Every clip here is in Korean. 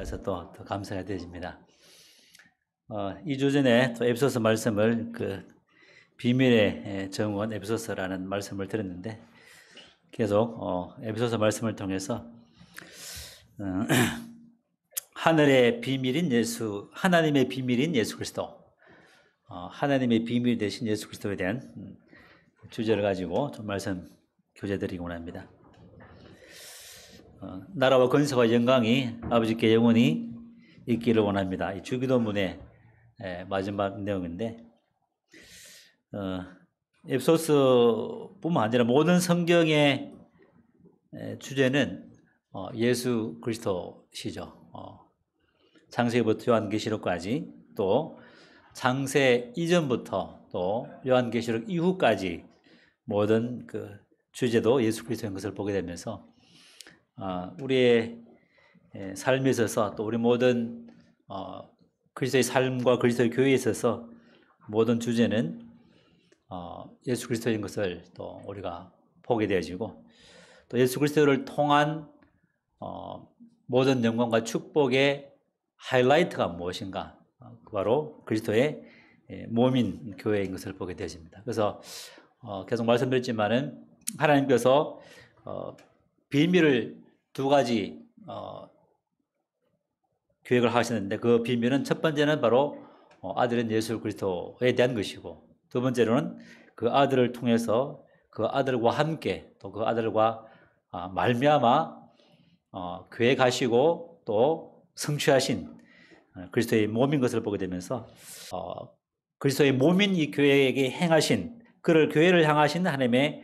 해서 또 감사가 되집니다. 2주 전에 또 에베소서 말씀을 비밀의 정원 에베소서라는 말씀을 들었는데 계속 에베소서 말씀을 통해서 하늘의 비밀인 예수, 하나님의 비밀인 예수 그리스도, 하나님의 비밀 되신 예수 그리스도에 대한 주제를 가지고 좀 말씀 교제드리고 합니다. 나라와 권세와 영광이 아버지께 영원히 있기를 원합니다. 이 주기도문의 마지막 내용인데 에베소서뿐만 아니라 모든 성경의 주제는 예수 그리스도시죠. 창세기부터 요한계시록까지, 또 창세 이전부터 또 요한계시록 이후까지 모든 그 주제도 예수 그리스도인 것을 보게 되면서 우리의 삶에 있어서 또 우리 모든 그리스도의 삶과 그리스도의 교회에 있어서 모든 주제는 예수 그리스도인 것을 또 우리가 보게 되어지고, 또 예수 그리스도를 통한 모든 영광과 축복의 하이라이트가 무엇인가, 바로 그리스도의 몸인 교회인 것을 보게 되어집니다. 그래서 계속 말씀드렸지만은 하나님께서 비밀을 두 가지 계획을 하시는데, 그 비밀은 첫 번째는 바로 아들인 예수 그리스도에 대한 것이고, 두 번째로는 그 아들을 통해서 그 아들과 함께 또 그 아들과 말미암아 계획하시고 또 성취하신 그리스도의 몸인 것을 보게 되면서 그리스도의 몸인 이 교회에게 행하신, 그를 교회를 향하신 하나님의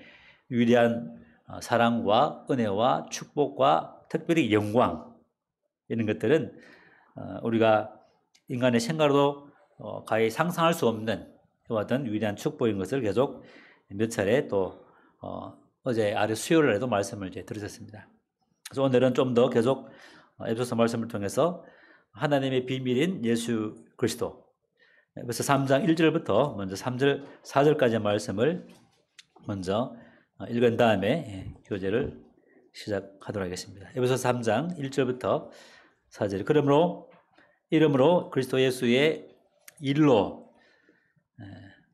위대한 사랑과 은혜와 축복과 특별히 영광, 이런 것들은 우리가 인간의 생각으로도 가히 상상할 수 없는 이와 같은 위대한 축복인 것을 계속 몇 차례 또 어제 아래 수요일에도 말씀을 들으셨습니다. 그래서 오늘은 좀 더 계속 에베소서 말씀을 통해서 하나님의 비밀인 예수 그리스도, 그래서 3장 1절부터 먼저 3절, 4절까지의 말씀을 먼저 읽은 다음에 교제를 시작하도록 하겠습니다. 에베소서 3장 1절부터 4절. 그러므로 이름으로 그리스도 예수의 일로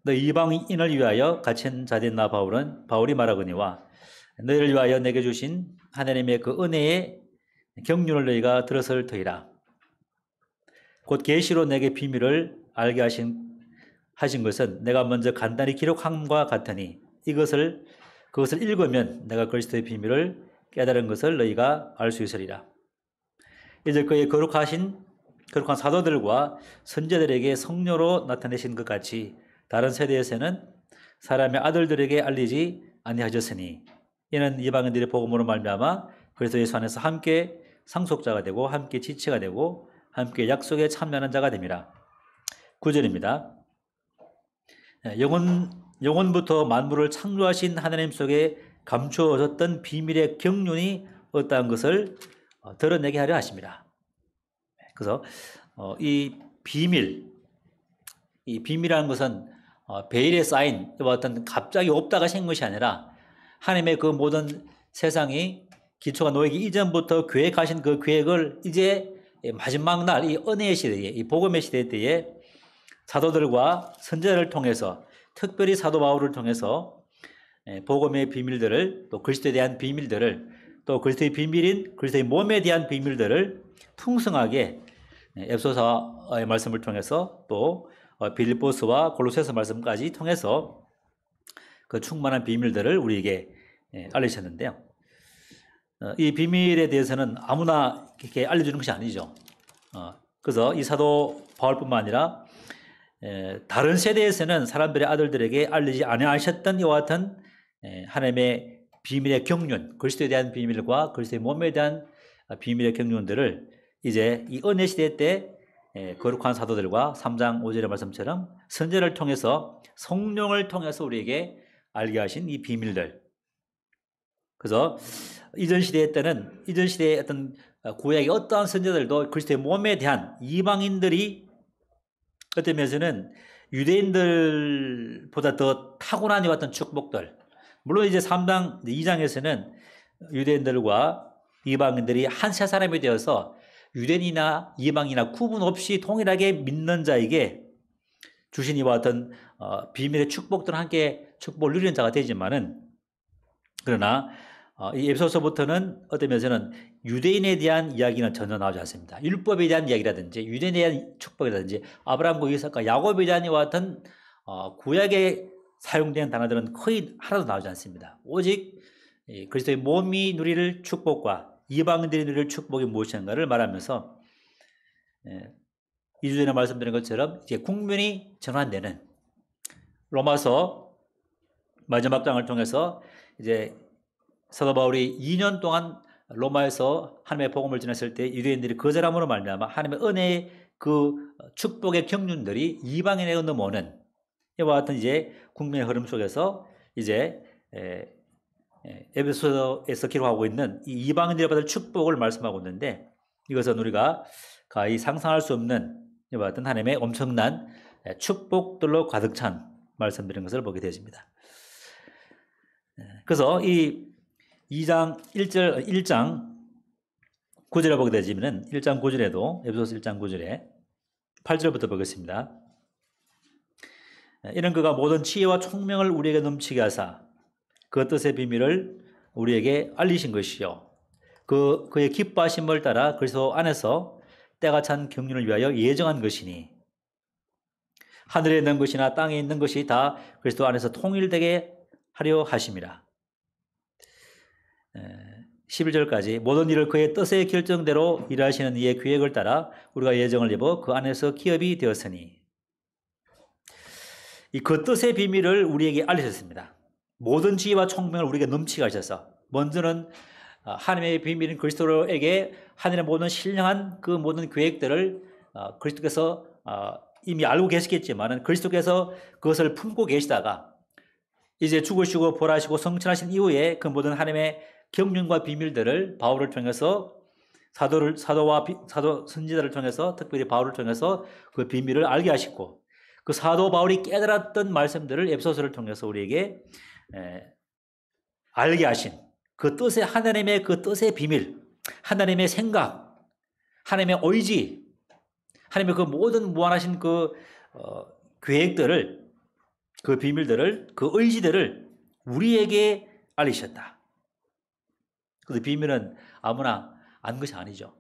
너 이방인을 위하여 갇힌 자된 나 바울이 말하거니와, 너희를 위하여 내게 주신 하나님의 그 은혜의 경륜을 너희가 들었을 터이라. 곧 계시로 내게 비밀을 알게 하신 것은 내가 먼저 간단히 기록함과 같으니 그것을 읽으면 내가 그리스도의 비밀을 깨달은 것을 너희가 알 수 있으리라. 이제 그의 거룩한 사도들과 선지자들에게 성령으로 나타내신 것 같이 다른 세대에서는 사람의 아들들에게 알리지 아니하셨으니, 이는 이방인들의 복음으로 말미암아 그리스도 예수 안에서 함께 상속자가 되고 함께 지체가 되고 함께 약속에 참여하는 자가 됨이라. 9절입니다. 영원부터 만물을 창조하신 하나님 속에 감추어졌던 비밀의 경륜이 어떠한 것을 드러내게 하려 하십니다. 그래서 이 비밀이라는 것은 베일에 쌓인 어떤 갑자기 없다가 생긴 것이 아니라 하나님의 그 모든 세상이 기초가 놓이기 이전부터 계획하신 그 계획을 이제 마지막 날 이 은혜의 시대에, 이 복음의 시대 때에 사도들과 선지자를 통해서, 특별히 사도 바울을 통해서 복음의 비밀들을, 또 그리스도에 대한 비밀들을, 또 그리스도의 비밀인 그리스도의 몸에 대한 비밀들을 풍성하게 에베소서의 말씀을 통해서, 또 빌립보서와 골로새서 말씀까지 통해서 그 충만한 비밀들을 우리에게 알리셨는데요. 이 비밀에 대해서는 아무나 이렇게 알려주는 것이 아니죠. 그래서 이 사도 바울뿐만 아니라 다른 세대에서는 사람들의 아들들에게 알리지 아니하셨던 이와 같은 하나님의 비밀의 경륜, 그리스도에 대한 비밀과 그리스도의 몸에 대한 비밀의 경륜들을 이제 이 은혜 시대 때 거룩한 사도들과 3장 5절의 말씀처럼 선지자를 통해서, 성령을 통해서 우리에게 알게 하신 이 비밀들. 그래서 이전 시대 때는, 이전 시대의 어떤 구약의 어떠한 선지자들도 그리스도의 몸에 대한, 이방인들이 어떤 면에서는 유대인들보다 더 타고난 이 같은 축복들, 물론 이제 2장에서는 유대인들과 이방인들이 한 세 사람이 되어서 유대인이나 이방이나 구분 없이 동일하게 믿는 자에게 주신 이와 같은 비밀의 축복들은 함께 축복을 누리는 자가 되지만은, 그러나 이 에베소서부터는 어떤 면에서는 유대인에 대한 이야기는 전혀 나오지 않습니다. 율법에 대한 이야기라든지 유대인에 대한 축복이라든지 아브라함과 이삭과 야곱에 대한 이와 같은 구약에 사용된 단어들은 거의 하나도 나오지 않습니다. 오직 그리스도의 몸이 누릴 축복과 이방인들이 누릴 축복이 무엇인가를 말하면서 2주 전에 말씀드린 것처럼 이제 국면이 전환되는 로마서 마지막 장을 통해서 이제 사도 바울이 2년 동안 로마에서 하나님의 복음을 전했을 때 유대인들이 거절함으로 말미암아 하나님의 은혜의 그 축복의 경륜들이 이방인에게 넘어오는 이와 같은 이제 국민의 흐름 속에서 이제 에베소서에서 기록하고 있는 이 이방인들이 받을 축복을 말씀하고 있는데, 이것은 우리가 가히 상상할 수 없는 이와 같은 하나님의 엄청난 축복들로 가득 찬 말씀드린 것을 보게 되십니다. 그래서 이 1장 9절에 보게 되지만은 1장 9절에도 에베소서 1장 9절에 8절부터 보겠습니다. 이는 그가 모든 지혜와 총명을 우리에게 넘치게 하사 그 뜻의 비밀을 우리에게 알리신 것이요 그의 기뻐하심을 따라 그리스도 안에서 때가 찬 경륜을 위하여 예정한 것이니 하늘에 있는 것이나 땅에 있는 것이 다 그리스도 안에서 통일되게 하려 하심이라. 11절까지 모든 일을 그의 뜻의 결정대로 일하시는 이의 계획을 따라 우리가 예정을 입어 그 안에서 기업이 되었으니, 이 그 뜻의 비밀을 우리에게 알리셨습니다. 모든 지혜와 총명을 우리에게 넘치게 하셔서, 먼저는 하나님의 비밀인 그리스도에게 하늘의 모든 신령한 그 모든 계획들을 그리스도께서 이미 알고 계시겠지만 그리스도께서 그것을 품고 계시다가 이제 죽으시고 부활하시고 성천하신 이후에 그 모든 하나님의 경륜과 비밀들을 바울을 통해서 사도 선지자를 통해서, 특별히 바울을 통해서 그 비밀을 알게 하시고, 그 사도 바울이 깨달았던 말씀들을 에베소서를 통해서 우리에게 알게 하신 그 뜻의, 하나님의 그 뜻의 비밀, 하나님의 생각, 하나님의 의지, 하나님의 그 모든 무한하신 그 계획들을, 그 비밀들을, 그 의지들을 우리에게 알리셨다. 그 비밀은 아무나 아는 것이 아니죠.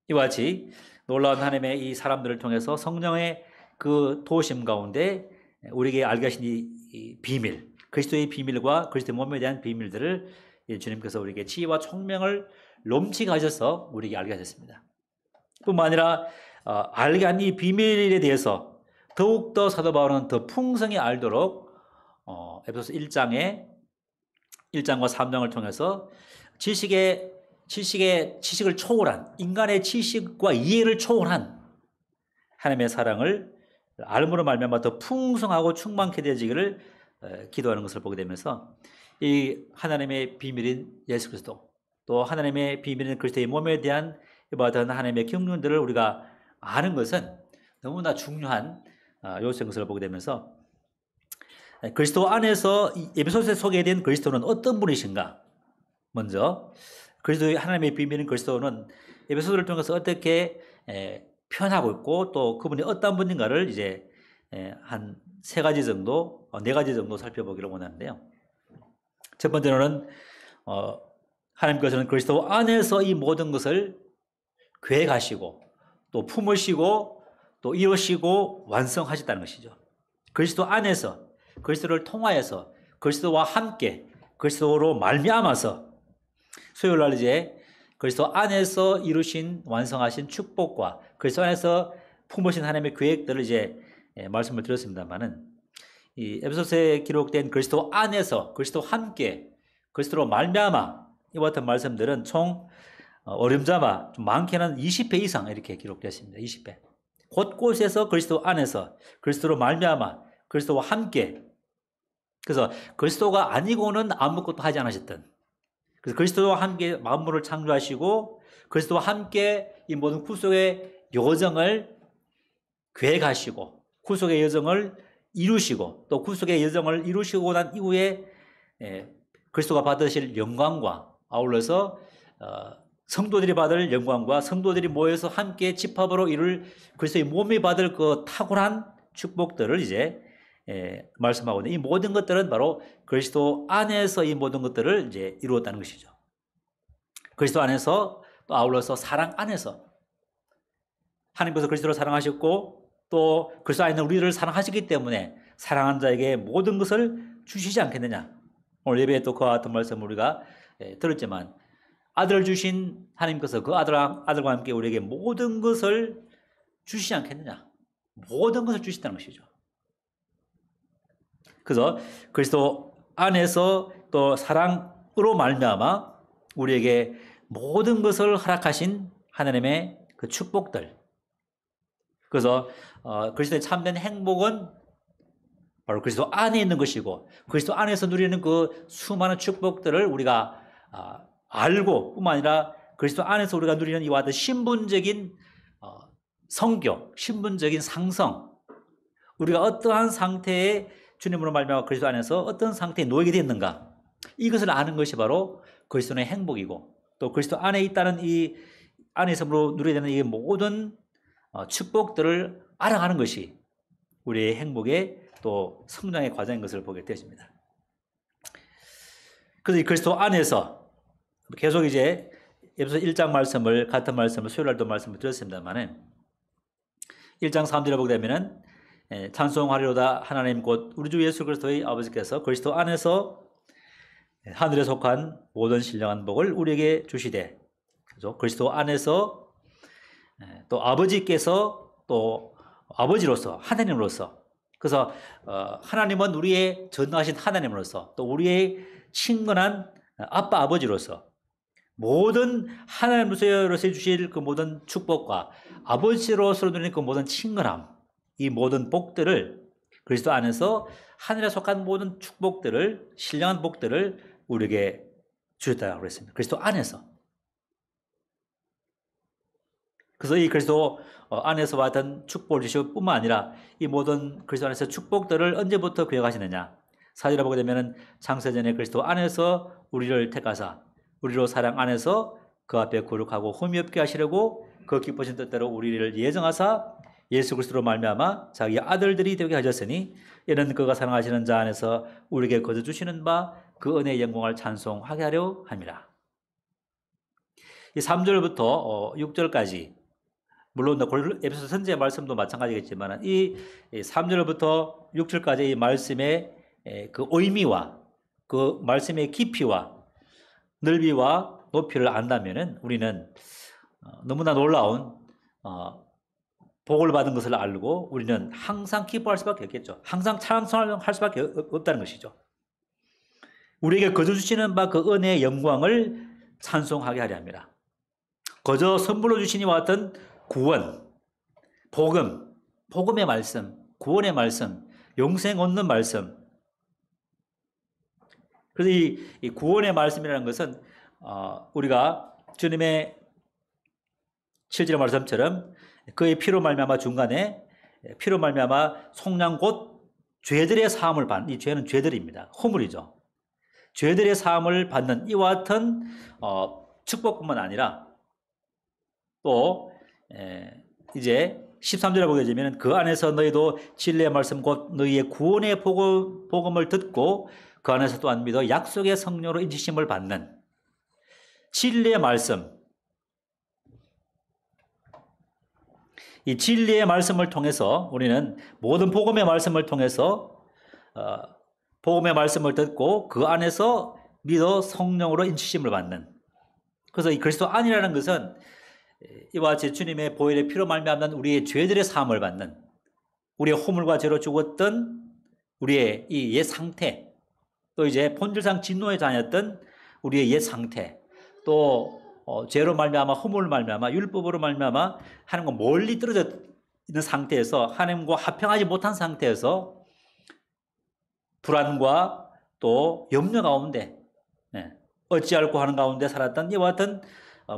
이와 같이 놀라운 하나님의 이 사람들을 통해서 성령의 그 도우심 가운데 우리에게 알게 하신 이 비밀, 그리스도의 비밀과 그리스도의 몸에 대한 비밀들을 주님께서 우리에게 지혜와 총명을 넘치게 하셔서 우리에게 알게 하셨습니다. 뿐만 아니라 알게 한 이 비밀에 대해서 더욱더 사도 바울은 더 풍성히 알도록 에베소서 1장과 3장을 통해서 지식을 초월한, 인간의 지식과 이해를 초월한 하나님의 사랑을 알므로 말미암아 더 풍성하고 충만케 되어지기를 기도하는 것을 보게 되면서, 이 하나님의 비밀인 예수 그리스도, 또 하나님의 비밀인 그리스도의 몸에 대한 이와 같은 하나님의 경륜들을 우리가 아는 것은 너무나 중요한 요소인 것을 보게 되면서, 그리스도 안에서 에베소서에 소개된 그리스도는 어떤 분이신가? 먼저 그리스도의 하나님의 비밀인 그리스도는 에베소서를 통해서 어떻게 표현하고 있고, 또 그분이 어떤 분인가를 이제 한 3가지 정도, 4가지 정도 살펴보기를 원하는데요. 첫 번째로는 하나님께서는 그리스도 안에서 이 모든 것을 계획하시고 또 품으시고 또 이루시고 완성하셨다는 것이죠. 그리스도 안에서, 그리스도를 통하여서, 그리스도와 함께, 그리스도로 말미암아서 수요일 날 이제 그리스도 안에서 이루신 완성하신 축복과 그리스도 안에서 품으신 하나님의 계획들을 이제 말씀을 드렸습니다만은, 이 에베소서에 기록된 그리스도 안에서, 그리스도 함께, 그리스도로 말미암아 이와 같은 말씀들은 총 어림잡아 좀 많게는 20회 이상 이렇게 기록되었습니다. 20회. 곳곳에서 그리스도 안에서, 그리스도로 말미암아, 그리스도와 함께. 그래서 그리스도가 아니고는 아무것도 하지 않으셨던, 그래서 그리스도와 함께 만물을 창조하시고 그리스도와 함께 이 모든 구속의 여정을 계획하시고 구속의 여정을 이루시고, 또 구속의 여정을 이루시고 난 이후에 그리스도가 받으실 영광과 아울러서 성도들이 받을 영광과 성도들이 모여서 함께 집합으로 이룰 그리스도의 몸이 받을 그 탁월한 축복들을 이제 말씀하고 있는데, 이 모든 것들은 바로 그리스도 안에서 이 모든 것들을 이제 이루었다는 것이죠. 그리스도 안에서, 또 아울러서 사랑 안에서 하나님께서 그리스도를 사랑하셨고 또 그리스도 안에 있는 우리를 사랑하시기 때문에 사랑하는 자에게 모든 것을 주시지 않겠느냐. 오늘 예배에 또 그와 같은 말씀을 우리가 들었지만, 아들을 주신 하나님께서 그 아들과 함께 우리에게 모든 것을 주시지 않겠느냐. 모든 것을 주시다는 것이죠. 그래서 그리스도 안에서 또 사랑으로 말미암아 우리에게 모든 것을 허락하신 하나님의 그 축복들. 그래서 그리스도의 참된 행복은 바로 그리스도 안에 있는 것이고, 그리스도 안에서 누리는 그 수많은 축복들을 우리가 알고 뿐만 아니라 그리스도 안에서 우리가 누리는 이와 같은 신분적인 성교, 신분적인 상성, 우리가 어떠한 상태에 주님으로 말미암아 그리스도 안에서 어떤 상태에 놓이게 되었는가, 이것을 아는 것이 바로 그리스도의 행복이고, 또 그리스도 안에 있다는 이 안에서 누리게 되는 이 모든 축복들을 알아가는 것이 우리의 행복의 또 성장의 과정인 것을 보게 되십니다. 그래서 이 그리스도 안에서 계속 이제 에베소 1장 말씀을, 같은 말씀을 수요일 날도 말씀을 드렸습니다만은 1장 3절에 보게 되면은 찬송하리로다 하나님 곧 우리 주 예수 그리스도의 아버지께서 그리스도 안에서 하늘에 속한 모든 신령한 복을 우리에게 주시되, 그죠? 그리스도 안에서 또 아버지께서 또 아버지로서 하나님으로서, 그래서 하나님은 우리의 전능하신 하나님으로서 또 우리의 친근한 아빠 아버지로서 모든 하나님으로서 주실 그 모든 축복과 아버지로서 누리는 그 모든 친근함, 이 모든 복들을 그리스도 안에서 하늘에 속한 모든 축복들을, 신령한 복들을 우리에게 주셨다고 그랬습니다. 그리스도 안에서. 그래서 이 그리스도 안에서 받은 축복을 주시고 뿐만 아니라 이 모든 그리스도 안에서 축복들을 언제부터 구역하시느냐. 4절에 보게 되면 창세전에 그리스도 안에서 우리를 택하사 우리로 사랑 안에서 그 앞에 거룩하고 흠이 없게 하시려고 그 기쁘신 뜻대로 우리를 예정하사 예수 그리스도로 말미암아 자기 아들들이 되게 하셨으니 이는 그가 사랑하시는 자 안에서 우리에게 거저 주시는 바 그 은혜의 영광을 찬송하게 하려 함이라. 이 3절부터 6절까지, 물론 에베소 선지의 말씀도 마찬가지겠지만 이 3절부터 6절까지 이 말씀의 그 의미와 그 말씀의 깊이와 넓이와 높이를 안다면은 우리는 너무나 놀라운 복을 받은 것을 알고 우리는 항상 기뻐할 수밖에 없겠죠. 항상 찬송할 수밖에 없다는 것이죠. 우리에게 거저 주시는 바 그 은혜의 영광을 찬송하게 하려 합니다. 거저 선물로 주신 이와 같은 구원, 복음, 복음의 말씀, 구원의 말씀, 영생 얻는 말씀. 그래서 이 구원의 말씀이라는 것은 우리가 주님의 7절의 말씀처럼 그의 피로 말미암아 중간에 피로 말미암아 속량 곧 죄들의 사함을 받는, 이 죄는 죄들입니다. 허물이죠. 죄들의 사함을 받는 이와 같은 축복뿐만 아니라 또 이제 13절에 보게 되면 그 안에서 너희도 진리의 말씀 곧 너희의 구원의 복음을 듣고 그 안에서 또한 믿어 약속의 성령으로 인치심을 받는 진리의 말씀, 이 진리의 말씀을 통해서 우리는 모든 복음의 말씀을 통해서 복음의 말씀을 듣고 그 안에서 믿어 성령으로 인치심을 받는, 그래서 이 그리스도 안이라는 것은 이와 같이 주님의 보혈의 피로 말미암는 우리의 죄들의 사함을 받는, 우리의 허물과 죄로 죽었던 우리의 이 옛 상태, 또 이제 본질상 진노의 자녀였던 우리의 옛 상태, 또 죄로 말미암아 허물로 말미암아 율법으로 말미암아 하나님과 멀리 떨어져 있는 상태에서 하나님과 화평하지 못한 상태에서 불안과 또 염려 가운데 어찌할꼬 하는 가운데 살았던 이와 같은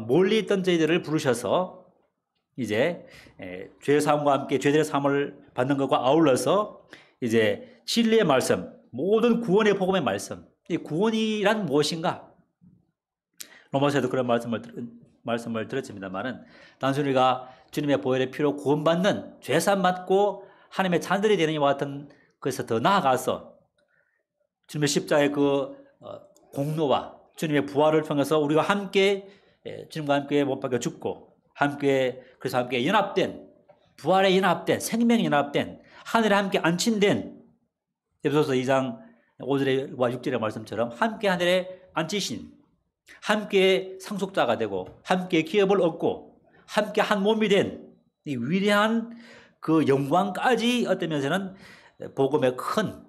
멀리 있던 저희들을 부르셔서 이제 죄 사함과 함께 죄들의 사함을 받는 것과 아울러서 이제 진리의 말씀, 모든 구원의 복음의 말씀, 이 구원이란 무엇인가? 로마서에도 그런 말씀을 드렸습니다만은 단순히 우리가 주님의 보혈의 피로 구원받는 죄산 받고 하나님의 자녀들이 되는 이와 같은 것에서 더 나아가서 주님의 십자가의 그 공로와 주님의 부활을 통해서 우리가 함께 주님과 함께 못 박혀 죽고 함께 그래서 함께 연합된 부활에 연합된 생명에 연합된 하늘에 함께 안친된 에베소서 2장 5절과 6절의 말씀처럼 함께 하늘에 앉히신 함께 상속자가 되고 함께 기업을 얻고 함께 한 몸이 된 이 위대한 그 영광까지 어떤 면에서는 복음의 큰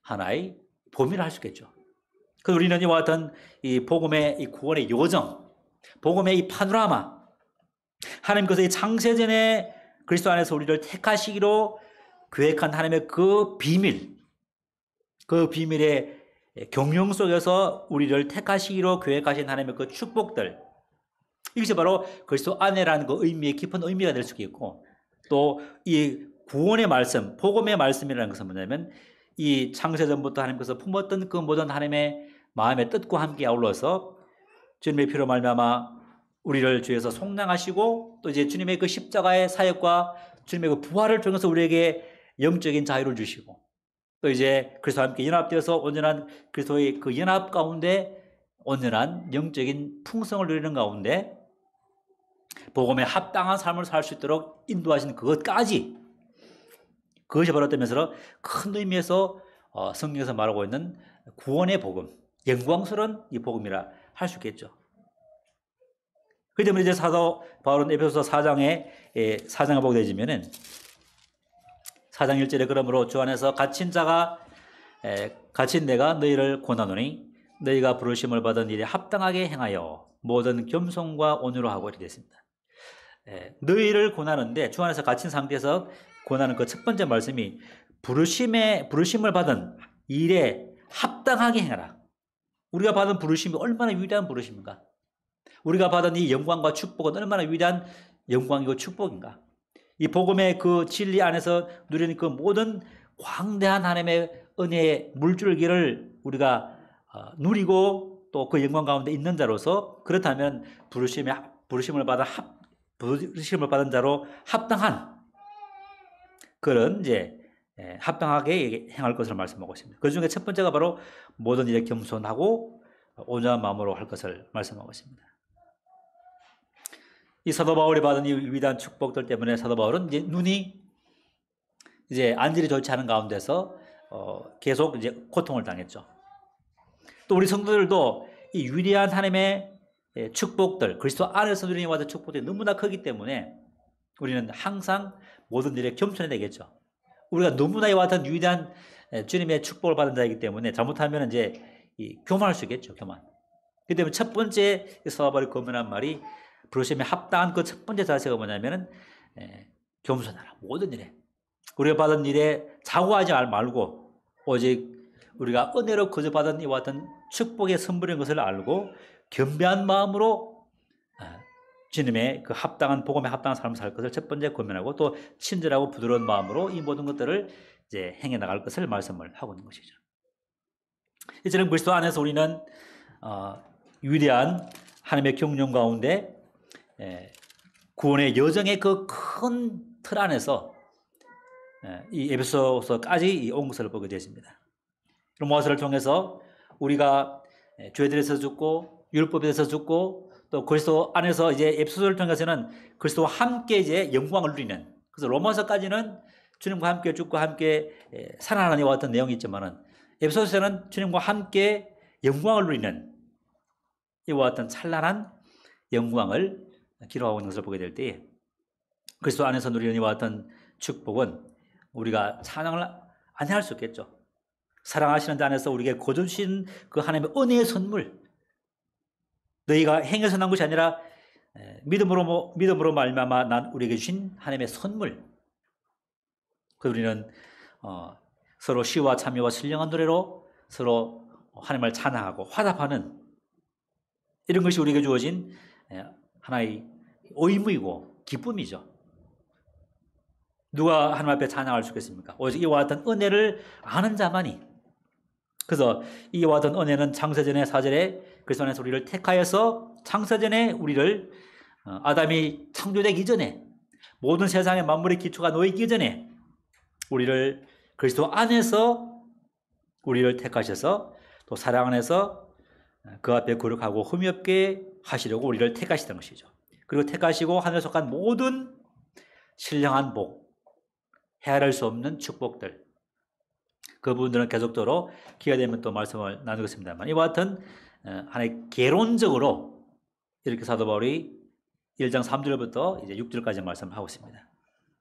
하나의 범위를 할 수 있겠죠. 그래서 우리는 이와 같은 이 복음의 이 구원의 요정, 복음의 이 파노라마, 하나님께서 이 창세전에 그리스도 안에서 우리를 택하시기로 계획한 하나님의 그 비밀, 그 비밀의 경영 속에서 우리를 택하시기로 계획하신 하나님의 그 축복들, 이것이 바로 그리스도 안에라는 그 의미의 깊은 의미가 될 수 있고, 또 이 구원의 말씀, 복음의 말씀이라는 것은 뭐냐면 이 창세전부터 하나님께서 품었던 그 모든 하나님의 마음의 뜻과 함께 아울러서 주님의 피로 말미암아 우리를 주에서 속량하시고 또 이제 주님의 그 십자가의 사역과 주님의 그 부활을 통해서 우리에게 영적인 자유를 주시고 또 이제 그리스도와 함께 연합되어서 온전한 그리스도의 그 연합 가운데 온전한 영적인 풍성을 누리는 가운데 복음에 합당한 삶을 살 수 있도록 인도하신 그것까지, 그것이 바로 어떤 면에서 큰 의미에서 성경에서 말하고 있는 구원의 복음, 영광스러운 이 복음이라 할 수 있겠죠. 그렇기 때문에 이제 사도 바울은 에베소서 4장을 보게 되지면은 4장 1절에 그러므로 주 안에서 갇힌 내가 너희를 권하노니 너희가 부르심을 받은 일에 합당하게 행하여 모든 겸손과 온유로 하고 이렇게 됐습니다. 너희를 권하는데 주 안에서 갇힌 상태에서 권하는 그 첫 번째 말씀이 부르심을 받은 일에 합당하게 행하라. 우리가 받은 부르심이 얼마나 위대한 부르심인가? 우리가 받은 이 영광과 축복은 얼마나 위대한 영광이고 축복인가? 이 복음의 그 진리 안에서 누리는 그 모든 광대한 하나님의 은혜의 물줄기를 우리가 누리고 또 그 영광 가운데 있는 자로서, 그렇다면 부르심을 받은 자로 합당한 그런 이제 합당하게 행할 것을 말씀하고 있습니다. 그 중에 첫 번째가 바로 모든 일에 겸손하고 온전한 마음으로 할 것을 말씀하고 있습니다. 이 사도 바울이 받은 이 위대한 축복들 때문에 사도 바울은 이제 눈이 이제 안질이 좋지 않은 가운데서 계속 이제 고통을 당했죠. 또 우리 성도들도 이 위대한 하나님의 축복들, 그리스도 안에서 누리는 이와 같은 축복들이 너무나 크기 때문에 우리는 항상 모든 일에 겸손해야 되겠죠. 우리가 너무나 이와 같은 위대한 주님의 축복을 받은 자이기 때문에 잘못하면 이제 교만할 수 있겠죠. 교만. 그렇기 때문에 첫 번째 사도 바울이 권면한 말이, 부르심에 합당한 그 첫 번째 자세가 뭐냐면은 겸손하라. 모든 일에. 우리가 받은 일에 자고하지 말고 오직 우리가 은혜로 거저받은 이와 같은 축복의 선물인 것을 알고 겸비한 마음으로 주님의 그 합당한 복음에 합당한 삶을 살 것을 첫 번째 권면하고, 또 친절하고 부드러운 마음으로 이 모든 것들을 이제 행해 나갈 것을 말씀을 하고 있는 것이죠. 이제는 그리스도 안에서 우리는 위대한 하나님의 경륜 가운데 구원의 여정의 그 큰 틀 안에서 이 에베소서까지 온 것을 보게 되었습니다. 로마서를 통해서 우리가 죄들에서 죽고 율법에서 죽고 또 그리스도 안에서 이제 에베소서를 통해서는 그리스도와 함께 이제 영광을 누리는, 그래서 로마서까지는 주님과 함께 죽고 함께 살아나는 이와 같은 내용이 있지만은 에베소서는 주님과 함께 영광을 누리는 이와 같은 찬란한 영광을 기록하고 있는 것을 보게 될 때, 그리스도 안에서 누리는 이와 같은 축복은 우리가 찬양을 안 할 수 없겠죠. 사랑하시는 자 안에서 우리에게 거두신 그 하나님의 은혜의 선물, 너희가 행해서 난 것이 아니라 믿음으로 말미암아 난 우리에게 주신 하나님의 선물. 그 우리는 서로 시와 참여와 신령한 노래로 서로 하나님을 찬양하고 화답하는 이런 것이 우리에게 주어진 하나의 의무이고 기쁨이죠. 누가 하나님 앞에 찬양할 수 있겠습니까? 오직 이와 같은 은혜를 아는 자만이, 그래서 이와 같은 은혜는 창세전의 4절에 그리스도 안에서 우리를 택하여서 창세전에 우리를 아담이 창조되기 이전에 모든 세상의 만물의 기초가 놓이기 전에 우리를 그리스도 안에서 우리를 택하셔서 또 사랑 안에서 그 앞에 거룩하고 흠이 없게 하시려고 우리를 택하시던 것이죠. 그리고 택하시고 하늘에 속한 모든 신령한 복, 헤아릴 수 없는 축복들, 그 부분들은 계속적으로 기회가 되면 또 말씀을 나누겠습니다만, 이와 같은 하나의 개론적으로 이렇게 사도 바울이 1장 3절부터 이제 6절까지 말씀을 하고 있습니다.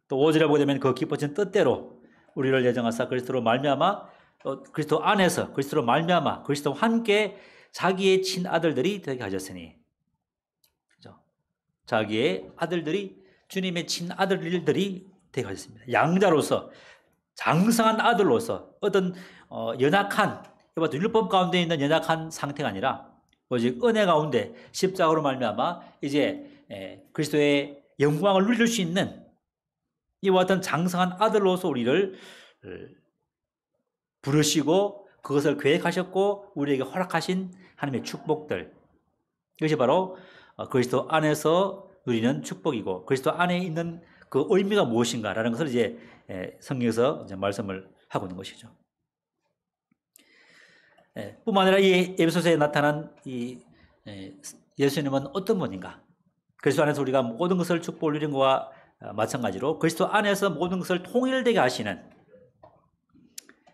또 5절에 보게 되면 그 기뻐진 뜻대로 우리를 예정하사 그리스도로 말미암아 또 그리스도 안에서 그리스도로 말미암아 그리스도와 함께 자기의 친아들들이 되게 하셨으니, 그죠? 자기의 아들들이 주님의 친아들들이 되게 하셨습니다. 양자로서 장성한 아들로서 어떤 연약한 율법 가운데 있는 연약한 상태가 아니라 오직 은혜 가운데 십자가로 말미암아 이제 그리스도의 영광을 누릴 수 있는 이와 같은 장성한 아들로서 우리를 부르시고 그것을 계획하셨고 우리에게 허락하신 하나님의 축복들, 이것이 바로 그리스도 안에서 누리는 축복이고 그리스도 안에 있는 그 의미가 무엇인가라는 것을 이제 성경에서 이제 말씀을 하고 있는 것이죠. 뿐만 아니라 이 에베소서에 나타난 이 예수님은 어떤 분인가? 그리스도 안에서 우리가 모든 것을 축복을 누린 것과 마찬가지로 그리스도 안에서 모든 것을 통일되게 하시는,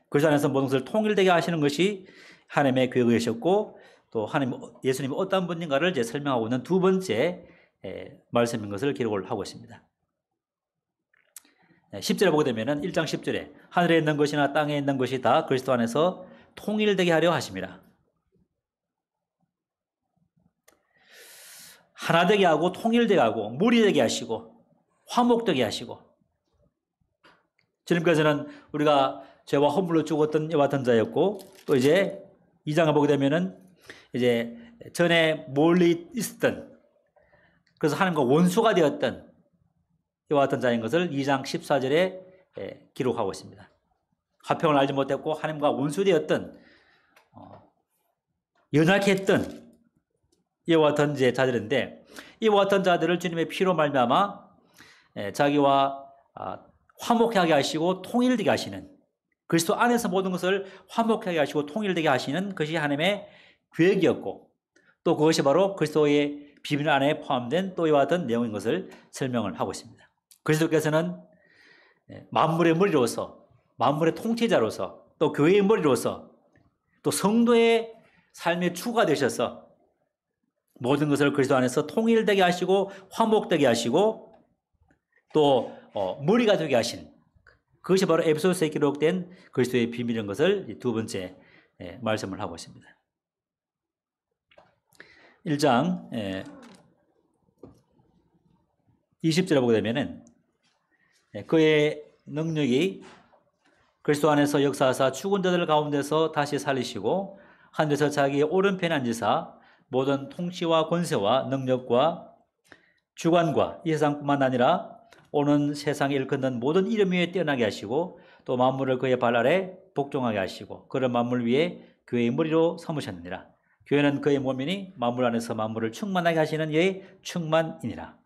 그리스도 안에서 모든 것을 통일되게 하시는 것이 하나님의 계획이셨고 또 하나님 예수님이 어떤 분인가를 이제 설명하고 있는 두 번째 말씀인 것을 기록을 하고 있습니다. 10절에 보게 되면은 1장 10절에 하늘에 있는 것이나 땅에 있는 것이 다 그리스도 안에서 통일되게 하려 하심이라. 하나 되게 하고 통일되게 하고 무리되게 하시고 화목되게 하시고, 주님께서는 우리가 죄와 허물로 죽었던 이와 같은 자였고 또 이제 2장을 보게 되면은 이제 전에 멀리 있었던, 그래서 하나님과 원수가 되었던 이와 같은 자인 것을 2장 14절에 기록하고 있습니다. 화평을 알지 못했고 하나님과 원수되었던 연약했던 이와 같은 자들인데, 이와 같은 자들을 주님의 피로 말미암아 자기와 화목하게 하시고 통일되게 하시는, 그리스도 안에서 모든 것을 화목하게 하시고 통일되게 하시는 것이 하나님의 계획이었고 또 그것이 바로 그리스도의 비밀 안에 포함된 또 이와 같은 내용인 것을 설명을 하고 있습니다. 그리스도께서는 만물의 머리로서, 만물의 통치자로서, 또 교회의 머리로서, 또 성도의 삶의 주가 되셔서 모든 것을 그리스도 안에서 통일되게 하시고 화목되게 하시고 또 머리가 되게 하신, 그것이 바로 에베소서에 기록된 그리스도의 비밀인 것을 두 번째 말씀을 하고 있습니다. 1장 20절에 보게 되면은 그의 능력이 그리스도 안에서 역사하사 죽은 자들 가운데서 다시 살리시고 하늘에서 자기의 오른편에 앉으사 모든 통치와 권세와 능력과 주관과 이 세상뿐만 아니라 오는 세상에 일컫는 모든 이름 위에 뛰어나게 하시고 또 만물을 그의 발 아래 복종하게 하시고 그런 만물 위에 교회의 머리로 삼으셨느니라. 교회는 그의 몸이니 만물 안에서 만물을 충만하게 하시는 이의 충만이니라.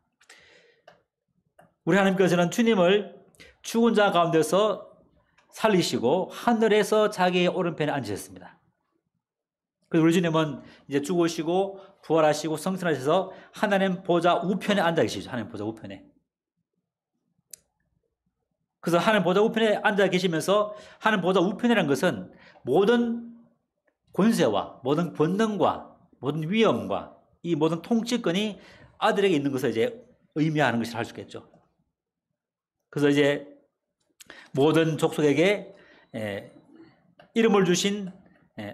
우리 하나님께서는 주님을 죽은 자 가운데서 살리시고 하늘에서 자기의 오른편에 앉으셨습니다. 그래서 우리 주님은 이제 죽으시고 부활하시고 성천하셔서 하나님 보좌 우편에 앉아 계시죠. 하나님 보좌 우편에. 그래서 하나님 보좌 우편에 앉아 계시면서, 하나님 보좌 우편이라는 것은 모든 권세와 모든 권능과 모든 위엄과 이 모든 통치권이 아들에게 있는 것을 이제 의미하는 것이라 할 수 있겠죠. 그래서 이제 모든 족속에게 이름을 주신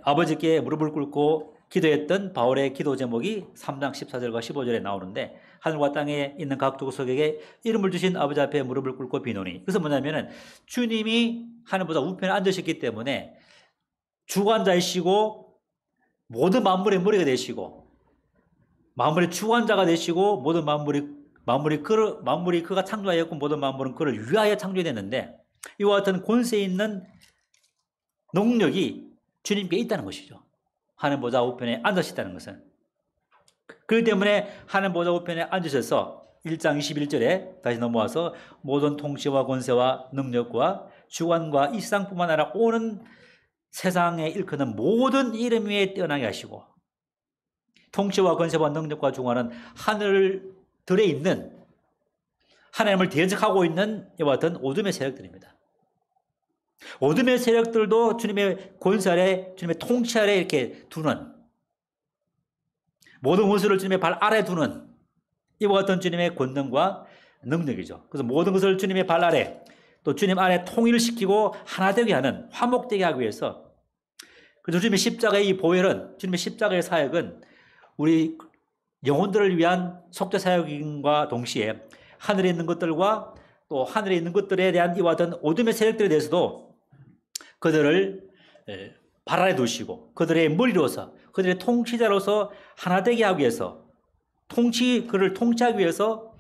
아버지께 무릎을 꿇고 기도했던 바울의 기도 제목이 3장 14절과 15절에 나오는데, 하늘과 땅에 있는 각 족속에게 이름을 주신 아버지 앞에 무릎을 꿇고 비노니, 그래서 뭐냐면은 주님이 하늘보다 우편에 앉으셨기 때문에 주관자이시고 모든 만물의 머리가 되시고 만물의 주관자가 되시고 모든 만물이 그가 창조하였고 모든 만물은 그를 위하여 창조됐는데, 이와 같은 권세 있는 능력이 주님께 있다는 것이죠. 하나님 보좌 우편에 앉으셨다는 것은. 그렇기 때문에 하나님 보좌 우편에 앉으셔서 1장 21절에 다시 넘어와서 모든 통치와 권세와 능력과 주관과 이 세상뿐만 아니라 오는 세상에 일컫는 모든 이름 위에 뛰어나게 하시고, 통치와 권세와 능력과 주관은 하늘들에 있는 하나님을 대적하고 있는 이와 같은 어둠의 세력들입니다. 어둠의 세력들도 주님의 권세 아래, 주님의 통치 아래 이렇게 두는, 모든 것을 주님의 발 아래 두는 이와 같은 주님의 권능과 능력이죠. 그래서 모든 것을 주님의 발 아래, 또 주님 안에 통일시키고 하나 되게 하는, 화목되게 하기 위해서, 그래서 주님의 십자가의 이 보혈은, 주님의 십자가의 사역은 우리 영혼들을 위한 속죄 사역인과 동시에 하늘에 있는 것들과 또 하늘에 있는 것들에 대한 이와 같은 어둠의 세력들에 대해서도 그들을 발 아래 두시고 그들의 머리로서, 그들의 통치자로서 하나 되게 하기 위해서, 그를 통치하기 위해서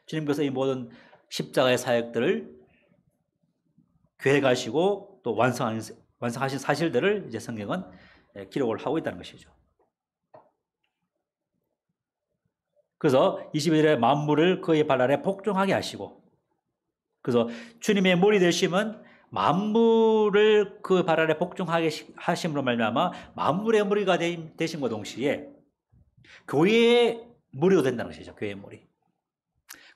주님께서 이 모든 십자가의 사역들을 계획하시고 또 완성하신 사실들을 이제 성경은 기록을 하고 있다는 것이죠. 그래서 22절에 만물을 그의 발 아래 복종하게 하시고, 그래서 주님의 머리 되심은 만물을 그 발 아래 복종하게 하심으로 말미암아 만물의 머리가 되심과 동시에 교회의 머리가 된다는 것이죠. 교회의 머리.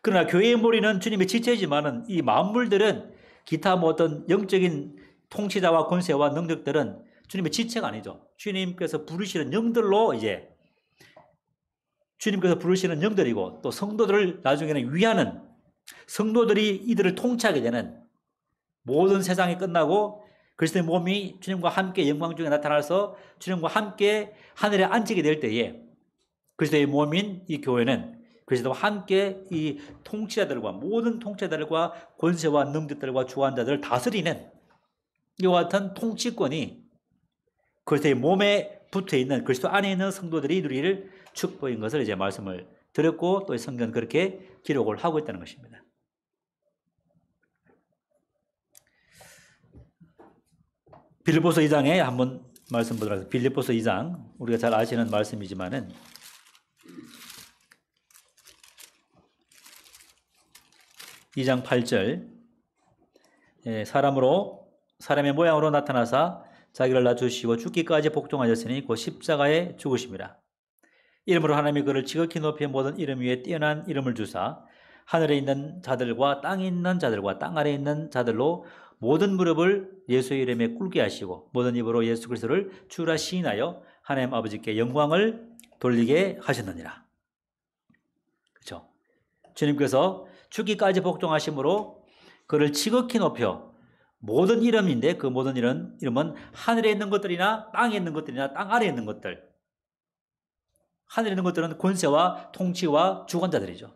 그러나 교회의 머리는 주님의 지체지만은 이 만물들은, 기타 뭐 어떤 영적인 통치자와 권세와 능력들은 주님의 지체가 아니죠. 주님께서 부르시는 영들로, 이제 주님께서 부르시는 영들이고, 또 성도들을 나중에는 위하는, 성도들이 이들을 통치하게 되는, 모든 세상이 끝나고 그리스도의 몸이 주님과 함께 영광 중에 나타나서 주님과 함께 하늘에 앉히게 될 때에 그리스도의 몸인 이 교회는 그리스도와 함께 이 통치자들과, 모든 통치자들과 권세와 능력들과 주관자들을 다스리는 이와 같은 통치권이 그리스도의 몸에 붙어 있는, 그리스도 안에 있는 성도들이 누릴 축복인 것을 이제 말씀을 드렸고, 또 성경은 그렇게 기록을 하고 있다는 것입니다. 빌립보서 2장에 한번 말씀 보도록 하겠습니다. 빌립보서 2장, 우리가 잘 아시는 말씀이지만은 2장 8절, 사람의 모양으로 나타나사 자기를 낮추시고 죽기까지 복종하셨으니 곧 십자가에 죽으심이라. 이름으로 하나님이 그를 지극히 높이 모든 이름 위에 뛰어난 이름을 주사 하늘에 있는 자들과 땅에 있는 자들과 땅 아래에 있는 자들로 모든 무릎을 예수의 이름에 꿇게 하시고 모든 입으로 예수 그리스도를 주라 시인하여 하나님 아버지께 영광을 돌리게 하셨느니라. 그렇죠? 주님께서 죽기까지 복종하심으로 그를 지극히 높여, 모든 이름인데 그 모든 이름은 하늘에 있는 것들이나 땅에 있는 것들이나 땅 아래에 있는 것들, 하늘에 있는 것들은 권세와 통치와 주관자들이죠.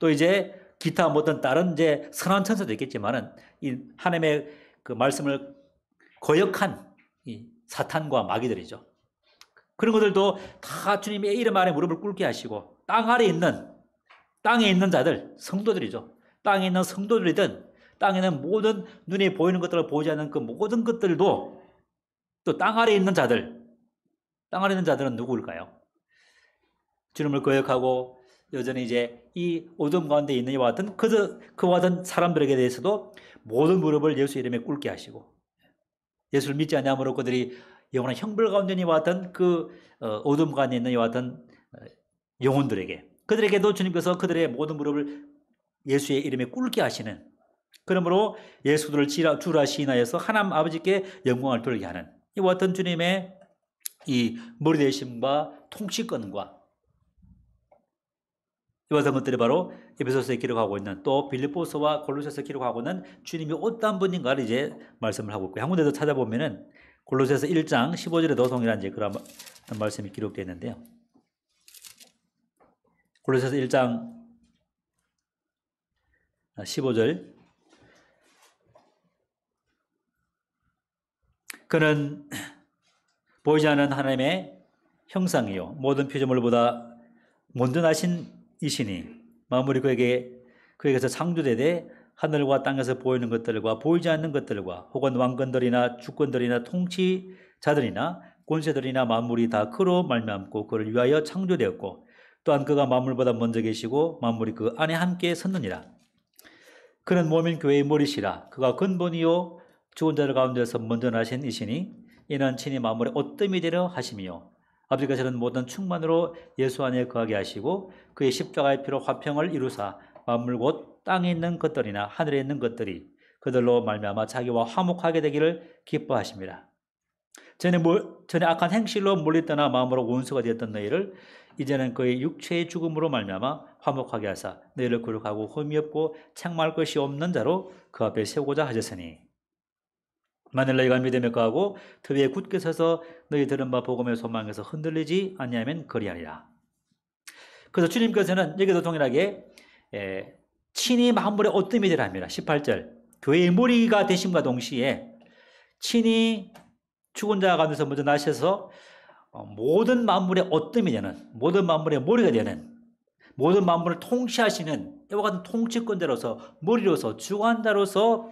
또 이제 기타 어떤 다른 이제 선한 천사도 있겠지만은 이 하나님의 그 말씀을 거역한 이 사탄과 마귀들이죠. 그런 것들도 다 주님의 이름 아래 무릎을 꿇게 하시고, 땅에 있는 자들, 성도들이죠. 땅에 있는 성도들이든 땅에 있는 모든 눈에 보이는 것들을 보이지 않는 그 모든 것들도, 또 땅 아래에 있는 자들, 땅 아래에 있는 자들은 누구일까요? 주님을 거역하고 여전히 이제 이 어둠 가운데 있는 이와 같은 그와 같은 사람들에게 대해서도 모든 무릎을 예수 이름에 꿇게 하시고, 예수를 믿지 않냐므로 그들이 영원한 형벌 가운데 있는 이와 같은 그 어둠 가운데 있는 이와 같은 영혼들에게, 그들에게도 주님께서 그들의 모든 무릎을 예수의 이름에 꿇게 하시는, 그러므로 예수들을 주라 시인하여서 하나님 아버지께 영광을 돌리게 하는 이와 같은 주님의 이 머리 되심과 통치권과 이와 같은 것들이 바로 에베소서에 기록하고 있는, 또 빌립보서와 골로새서 기록하고 있는 주님이 어떤 분인가를 이제 말씀을 하고 있고요. 한 군데도 찾아보면은 골로새서 1장 15절에도 동일한 이제 그런 말씀이 기록되어 있는데요. 골로새서 1장 15절, 그는 보이지 않는 하나님의 형상이요 모든 피조물보다 먼저 나신 이시니 만물이 그에게서 창조되되 하늘과 땅에서 보이는 것들과 보이지 않는 것들과 혹은 왕권들이나 주권들이나 통치 자들이나 권세들이나 만물이 다 그로 말미암고 그를 위하여 창조되었고 또한 그가 만물보다 먼저 계시고 만물이 그 안에 함께 섰느니라. 그는 몸인 교회의 머리시라. 그가 근본이요 죽은 자들 가운데서 먼저 나신 이시니 이는 친히 만물의 어뜸이 되려 하심이요 아버지께서는 모든 충만으로 예수 안에 거하게 하시고 그의 십자가의 피로 화평을 이루사 만물 곧 땅에 있는 것들이나 하늘에 있는 것들이 그들로 말미암아 자기와 화목하게 되기를 기뻐하십니다. 전에 악한 행실로 몰리떠나 마음으로 원수가 되었던 너희를 이제는 그의 육체의 죽음으로 말미암아 화목하게 하사 너희를 거룩하고 흠이 없고 책망할 것이 없는 자로 그 앞에 세우고자 하셨으니 만일 너희가 믿음에 거하고 터위에 굳게 서서 너희 들은 바 복음의 소망에서 흔들리지 아니하면 그리하리라. 그래서 주님께서는 여기도 동일하게 친히 만물의 어뜸이 되라 합니다. 18절 교회의 머리가 되심과 동시에 친히 죽은 자 가운데서 먼저 나셔서 모든 만물의 어뜸이 되는, 모든 만물의 머리가 되는, 모든 만물을 통치하시는 이와 같은 통치권자로서 머리로서 주관자로서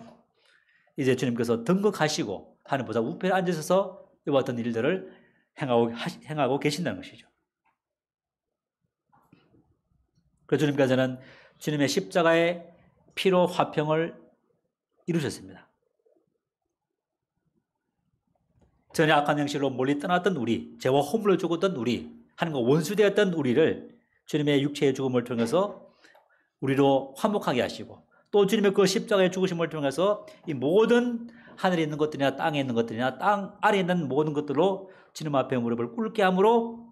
이제 주님께서 등극하시고 하늘 보좌 우편에 앉으셔서 이와 같은 일들을 행하고 계신다는 것이죠. 그래서 주님께서는 주님의 십자가의 피로 화평을 이루셨습니다. 전에 악한 행실로 멀리 떠났던 우리, 죄와 허물을 죽었던 우리, 하나님과 원수되었던 우리를 주님의 육체의 죽음을 통해서 우리로 화목하게 하시고 또 주님의 그 십자가의 죽으심을 통해서 이 모든 하늘에 있는 것들이나 땅에 있는 것들이나 땅 아래에 있는 모든 것들로 주님 앞에 무릎을 꿇게 함으로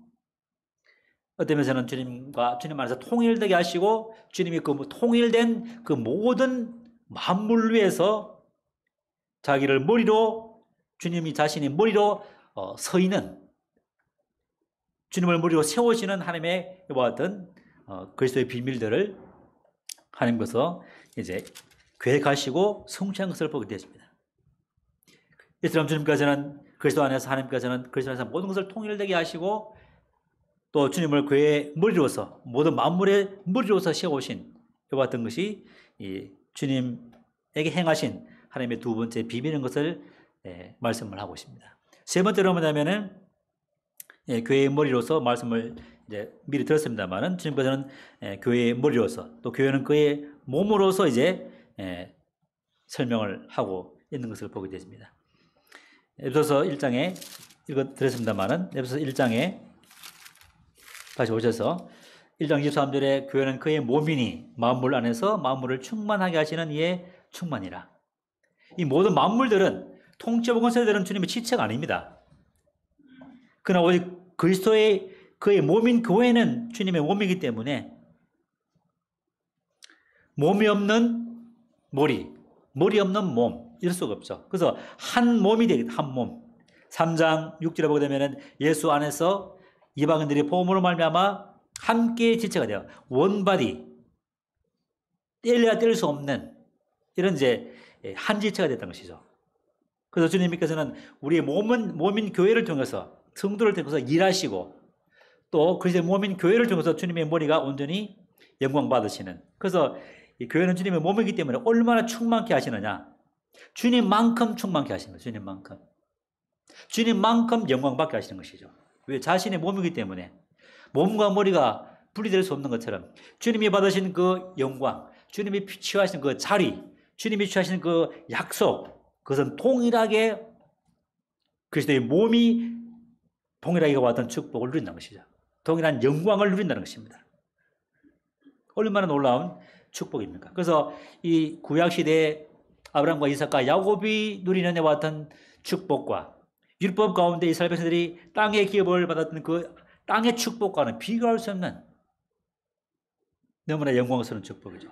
어떤 면에서는 주님 안에서 통일되게 하시고 주님이 그 통일된 그 모든 만물 위에서 자기를 머리로 주님이 자신이 머리로 서 있는 주님을 머리로 세우시는 하나님의 이와 같은 그리스도의 비밀들을 하나님께서 이제 계획하시고 성취한 것을 보게 되었습니다. 이처럼 주님께서는 그리스도 안에서 하나님께서는 그리스도 안에서 모든 것을 통일되게 하시고 또 주님을 그의 머리로서 모든 만물의 머리로서 세우신 이와 같은 것이 이 주님에게 행하신 하나님의 두 번째 비밀인 것을 말씀을 하고 있습니다. 세 번째로 뭐냐면은 교회의 머리로서 말씀을 이제 미리 들었습니다만은 주님께서는 교회의 머리로서 또 교회는 그의 몸으로서 이제 설명을 하고 있는 것을 보게 되십니다. 에베소서 1장에 이거 들었습니다만은 에베소서 1장에 다시 오셔서 1장 23절에 교회는 그의 몸이니 만물 안에서 만물을 충만하게 하시는 이의 충만이라. 이 모든 만물들은 통치하고 권세들은 주님의 지체가 아닙니다. 그러나 오직 그리스도의 그의 몸인 교회는 주님의 몸이기 때문에 몸이 없는 머리 없는 몸 이럴 수가 없죠. 그래서 한 몸이 되겠다. 한 몸. 3장 6절에 보게 되면 예수 안에서 이방인들이 복음으로 말미암아 함께 지체가 돼요. 원바디 뗄래야 뗄 수 없는 이런 이제 한 지체가 됐다는 것이죠. 그래서 주님께서는 우리의 몸인 교회를 통해서 성도를 통해서 일하시고 또 그리스도의 몸인 교회를 통해서 주님의 머리가 온전히 영광 받으시는. 그래서 이 교회는 주님의 몸이기 때문에 얼마나 충만케 하시느냐. 주님만큼 충만케 하십니다. 주님만큼 영광 받게 하시는 것이죠. 왜? 자신의 몸이기 때문에 몸과 머리가 분리될 수 없는 것처럼 주님이 받으신 그 영광, 주님이 취하신 그 자리, 주님이 취하신 그 약속, 그것은 동일하게 그리스도의 몸이 동일하게 받은 축복을 누린다는 것이죠. 동일한 영광을 누린다는 것입니다. 얼마나 놀라운 축복입니까? 그래서 이 구약시대에 아브라함과 이삭과 야곱이 누리는 이와 같은 축복과 율법 가운데 이스라엘 백성들이 땅의 기업을 받았던 그 땅의 축복과는 비교할 수 없는 너무나 영광스러운 축복이죠.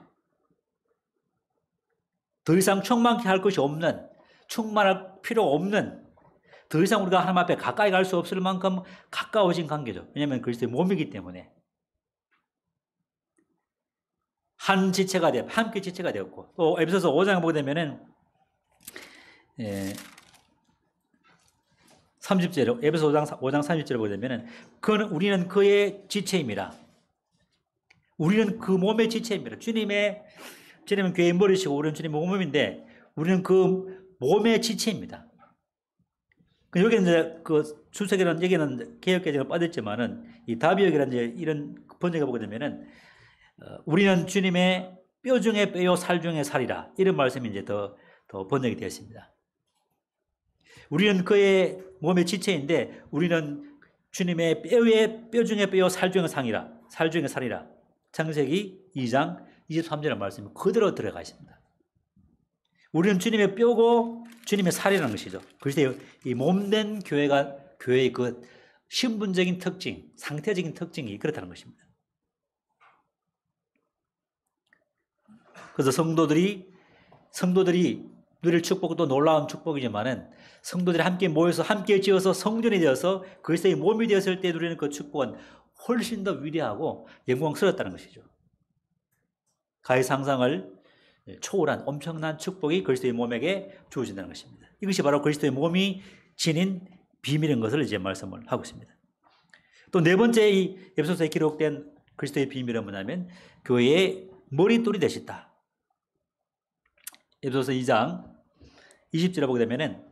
더 이상 충만케 할 것이 없는, 충만할 필요 없는, 더 이상 우리가 하나님 앞에 가까이 갈 수 없을 만큼 가까워진 관계죠. 왜냐하면 그리스도의 몸이기 때문에. 한 지체가 되었고, 함께 지체가 되었고, 또 에베소서 5장에 보게 되면은 30절, 에베소 5장 30절에 보게 되면은 우리는 그의 지체입니다. 우리는 그 몸의 지체입니다. 주님은 교회의 머리시고 우리는 주님의 몸인데 우리는 그 몸의 지체입니다. 여기 이제 그 출세기는 여기는 개혁개정을 빠졌지만은 이 다비역이라는 이제 이런 번역해 보게 되면은 우리는 주님의 뼈 중에 뼈요 살 중에 살이라 이런 말씀이 이제 더 번역이 되었습니다. 우리는 그의 몸의 지체인데 우리는 주님의 뼈 중에 뼈요 살 중에 살 중에 살이라. 창세기 2장 23절의 말씀이 그대로 들어가 있습니다. 우리는 주님의 뼈고 주님의 살이라는 것이죠. 그래서 이 몸된 교회의 그 신분적인 특징, 상태적인 특징이 그렇다는 것입니다. 그래서 성도들이 누릴 축복도 놀라운 축복이지만은 성도들이 함께 모여서 함께 지어서 성전이 되어서 그리스도의 몸이 되었을 때 누리는 그 축복은 훨씬 더 위대하고 영광스럽다는 것이죠. 가히 상상을 초월한 엄청난 축복이 그리스도의 몸에게 주어진다는 것입니다. 이것이 바로 그리스도의 몸이 지닌 비밀인 것을 이제 말씀을 하고 있습니다. 또 네 번째 이 에베소서에 기록된 그리스도의 비밀은 뭐냐면 교회의 머릿돌이 되셨다. 에베소서 2장 20절에 보게 되면은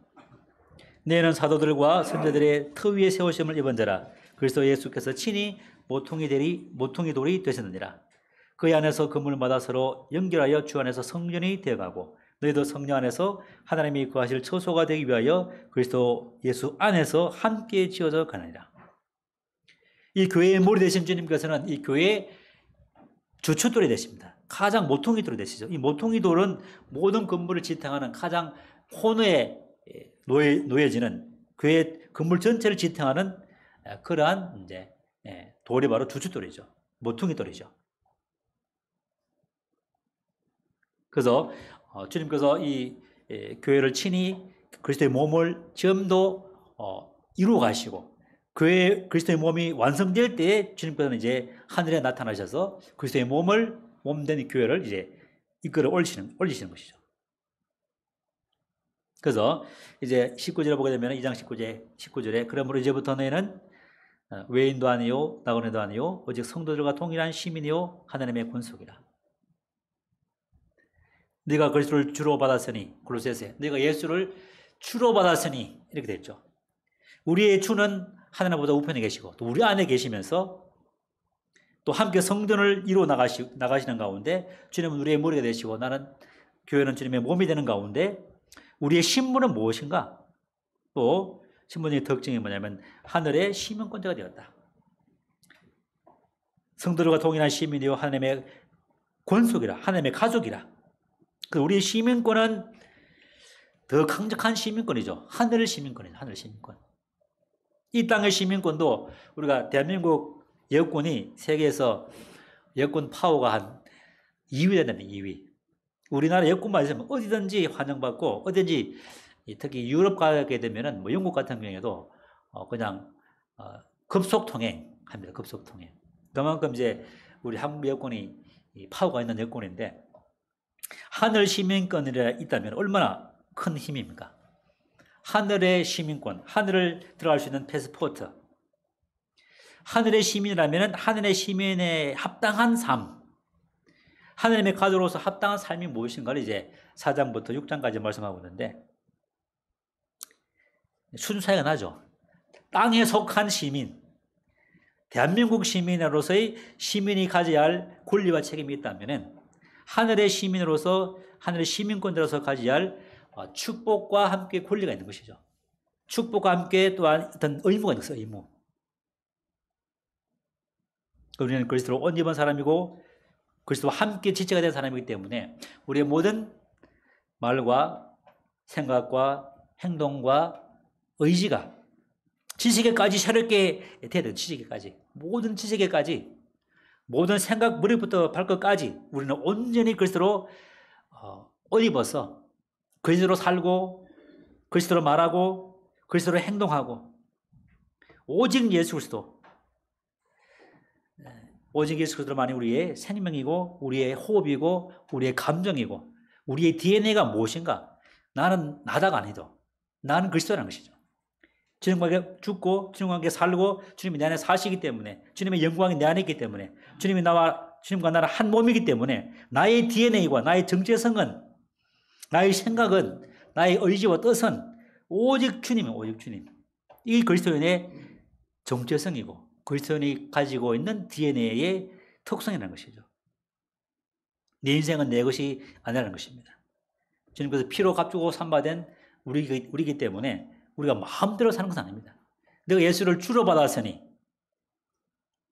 너희는 사도들과 선지자들의 터 위에 세우심을 입은 자라. 그리스도 예수께서 친히 모퉁이 돌이 되셨느니라. 그 안에서 건물마다 서로 연결하여 주 안에서 성전이 되어가고 너희도 성령 안에서 하나님이 거하실 처소가 되기 위하여 그리스도 예수 안에서 함께 지어져 가느니라. 이 교회의 머리 되신 주님께서는 이 교회의 주춧돌이 되십니다. 가장 모퉁이 돌이 되시죠. 이 모퉁이 돌은 모든 건물을 지탱하는 가장 코너에 놓여지는 교회 건물 전체를 지탱하는 그러한 이제 돌이 바로 주춧돌이죠. 모퉁이 돌이죠. 그래서 주님께서 이 교회를 친히 그리스도의 몸을 지금도 이루어 가시고 그리스도의 몸이 완성될 때에 주님께서는 이제 하늘에 나타나셔서 그리스도의 몸된 교회를 이제 이끌어 올리시는 것이죠. 그래서 이제 19절에 보게 되면 2장 19절에 그러므로 이제부터 너희는 외인도 아니요 나그네도 아니요 오직 성도들과 동일한 시민이요 하나님의 권속이라. 네가 그리스도를 주로 받았으니 골로새서에 네가 예수를 주로 받았으니 이렇게 됐죠. 우리의 주는 하나님보다 우편에 계시고 또 우리 안에 계시면서 또 함께 성전을 이루어 나가시는 가운데 주님은 우리의 머리가 되시고 나는 교회는 주님의 몸이 되는 가운데 우리의 신분은 무엇인가? 또 신분의 특징이 뭐냐면 하늘의 시민권자가 되었다. 성도들과 동일한 시민이요 하나님의 권속이라 하나님의 가족이라. 우리의 시민권은 더 강력한 시민권이죠. 하늘 시민권이죠. 하늘 시민권. 이 땅의 시민권도 우리가 대한민국 여권이 세계에서 여권 파워가 한 2위 된다면 2위. 우리나라 여권만 있으면 어디든지 환영받고 어디든지 특히 유럽 가게 되면은 뭐 영국 같은 경우에도 그냥 급속 통행합니다. 급속 통행. 그만큼 이제 우리 한국 여권이 파워가 있는 여권인데 하늘 시민권이라 있다면 얼마나 큰 힘입니까? 하늘의 시민권, 하늘을 들어갈 수 있는 패스포트. 하늘의 시민이라면 하늘의 시민에 합당한 삶. 하나님의 가족으로서 합당한 삶이 무엇인가를 이제 4장부터 6장까지 말씀하고 있는데 순서가 나죠. 땅에 속한 시민, 대한민국 시민으로서의 시민이 가져야 할 권리와 책임이 있다면 하늘의 시민으로서 하늘의 시민권자로서 가져야 할 축복과 함께 권리가 있는 것이죠. 축복과 함께 또한 어떤 의무가 있는 것이죠. 의무. 우리는 그리스도로 옷 입은 사람이고 그리스도와 함께 지체가 된 사람이기 때문에 우리의 모든 말과 생각과 행동과 의지가 지식에까지 새롭게 돼야 돼요. 지식에까지. 모든 지식에까지. 모든 생각, 머리부터 발끝까지 우리는 온전히 그리스도로 옷 입어서 그리스도로 살고 그리스도로 말하고 그리스도로 행동하고 오직 예수 그리스도. 오직 예수 그리스도만이 우리의 생명이고 우리의 호흡이고 우리의 감정이고 우리의 DNA가 무엇인가? 나는 나다가 아니죠. 나는 그리스도라는 것이죠. 주님과 함께 죽고 주님과 함께 살고 주님이 내 안에 사시기 때문에 주님의 영광이 내 안에 있기 때문에 주님과 나는 한 몸이기 때문에 나의 DNA와 나의 정체성은 나의 생각은 나의 의지와 뜻은 오직 주님, 오직 주님. 이 그리스도인의 정체성이고 그리스도인이 가지고 있는 DNA의 특성이라는 것이죠. 내 인생은 내 것이 아니라는 것입니다. 주님께서 피로 값주고 산바된 우리이기 때문에 우리가 마음대로 사는 것은 아닙니다. 내가 예수를 주로 받았으니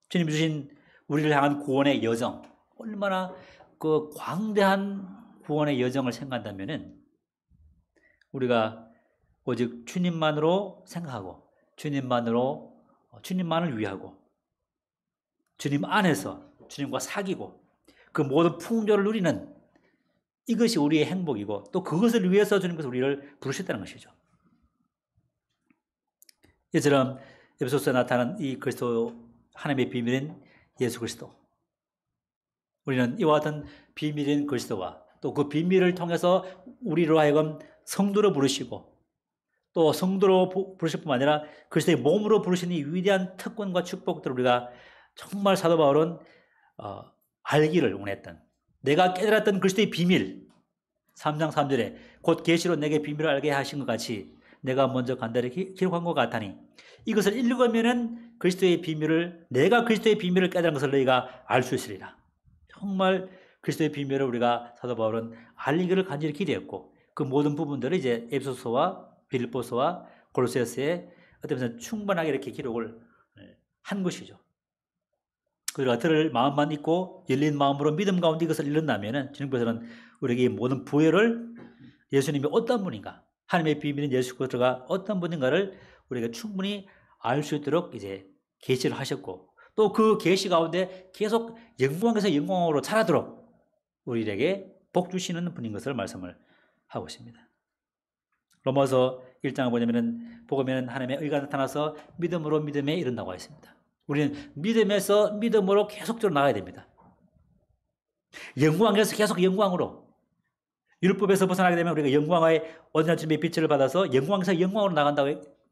주님 주신 우리를 향한 구원의 여정, 얼마나 그 광대한 구원의 여정을 생각한다면은 우리가 오직 주님만으로 생각하고 주님만을 위하고 주님 안에서 주님과 사귀고 그 모든 풍조를 누리는 이것이 우리의 행복이고 또 그것을 위해서 주님께서 우리를 부르셨다는 것이죠. 이처럼 에베소서에 나타난 이 그리스도 하나님의 비밀인 예수 그리스도, 우리는 이와 같은 비밀인 그리스도와 또 그 비밀을 통해서 우리로 하여금 성도로 부르시고 또 성도로 부르실 뿐만 아니라 그리스도의 몸으로 부르시는 이 위대한 특권과 축복들을 우리가 정말 사도 바울은 알기를 원했던, 내가 깨달았던 그리스도의 비밀, 3장 3절에 곧 계시로 내게 비밀을 알게 하신 것 같이 내가 먼저 간단히 기록한 것 같으니 이것을 읽으면은 그리스도의 비밀을, 내가 그리스도의 비밀을 깨달은 것을 너희가 알 수 있으리라. 정말 그리스도의 비밀을 우리가 사도 바울은 알리기를 간절히 기대했고 그 모든 부분들을 이제 에베소서와 빌립보서와 골로새서에 어떤 면에서 충분하게 이렇게 기록을 한 것이죠. 우리가 들을 마음만 있고 열린 마음으로 믿음 가운데 이것을 읽는다면은 주님께서는 우리에게 이 모든 부여를, 예수님이 어떤 분인가, 하나님의 비밀인 예수 그리스도가 어떤 분인가를 우리가 충분히 알 수 있도록 이제 계시를 하셨고 또 그 계시 가운데 계속 영광에서 영광으로 자라도록 우리에게 복 주시는 분인 것을 말씀을 하고 있습니다. 로마서 1장을 보냐면은 보면은 하나님의 의가 나타나서 믿음으로 믿음에 이른다고 했습니다. 우리는 믿음에서 믿음으로 계속적으로 나가야 됩니다. 영광에서 계속 영광으로, 율법에서 벗어나게 되면 우리가 영광의 온전한 주님의 빛을 받아서 영광에서 영광으로